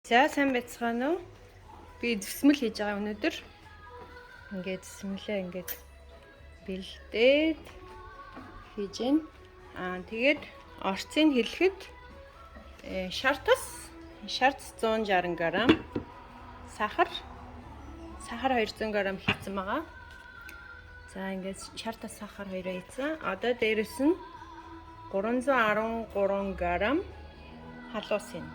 За сайн байцгаана уу? Би зүсмэл хийж байгаа өнөөдөр. Ингээд зүсмэлээ ингээд бэлдээд хийж гин. Тэгээд орцыг хэлэхэд шартас 160 г, сахар 200 г хийсэн байгаа. За ингээд шартас сахар 2 хийсэн. Одоо дээрэс нь 313 г халуус юм.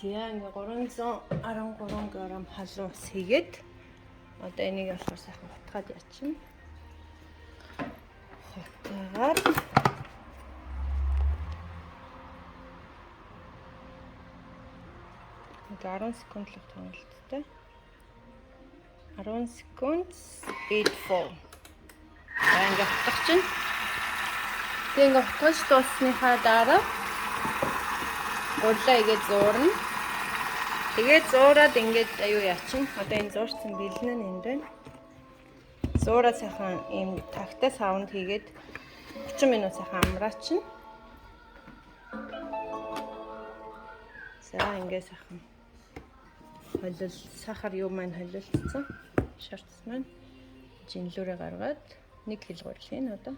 Зяа 313 г халуус хийгээд одоо энийг болохоор сайхан хутгаад ячна. Хутгаад 10 секунд л томлолттой. 10 секунд speed 4. Ингээ хутгах чинь. Тэгээ ингээ хутгаж дуусныхаа дараа урлаа игээд зуурна. Тэгээд зуураад ингээд аюу яачин. Одоо энэ зуурсан бэлэн нь энд байна. Зуураад сайхан ийм тагтай саунд хийгээд 30 минут сайхан амраачна. За ингээд сайхан холил сахар юу маань холилдсон. Шартс маань жинлүүрээ гаргаад 1 кг гурлын одоо.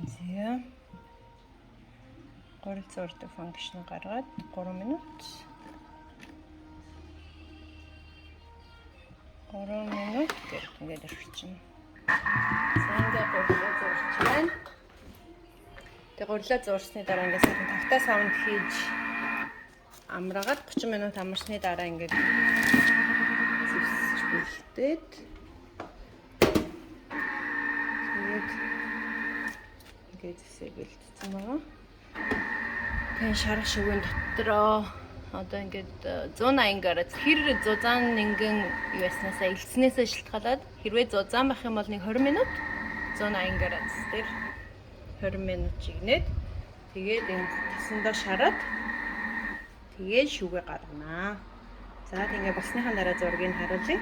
Зя. Гурил зурдаг функшн гаргаад 3 минут. 3 минут гэх ингээд орчихно. За ингээд гурилаа зурч байна. Тэгээ гурилаа зурсны дараа ингээд сайхан тагтай саунд хийж амраагаад 30 минут амарсны дараа ингээд зүсч бэлдээд ингээд зүсээ бэлдсэн байгаа. Тэгээ шарах шүгэн дотроо одоо ингээд 180 гараад хэр зузаан нэгэн юу яснасаа элснээсээ шилтгаалаад хэрвээ зузаан байх юм бол нэг 20 минут 180 градус дээр 20 минут чигнээд тэгээд энэ тасандаа шараад тэгээд шүгэ гарганаа. За тэгээ болсныхаа дараа зургийг харуулъя.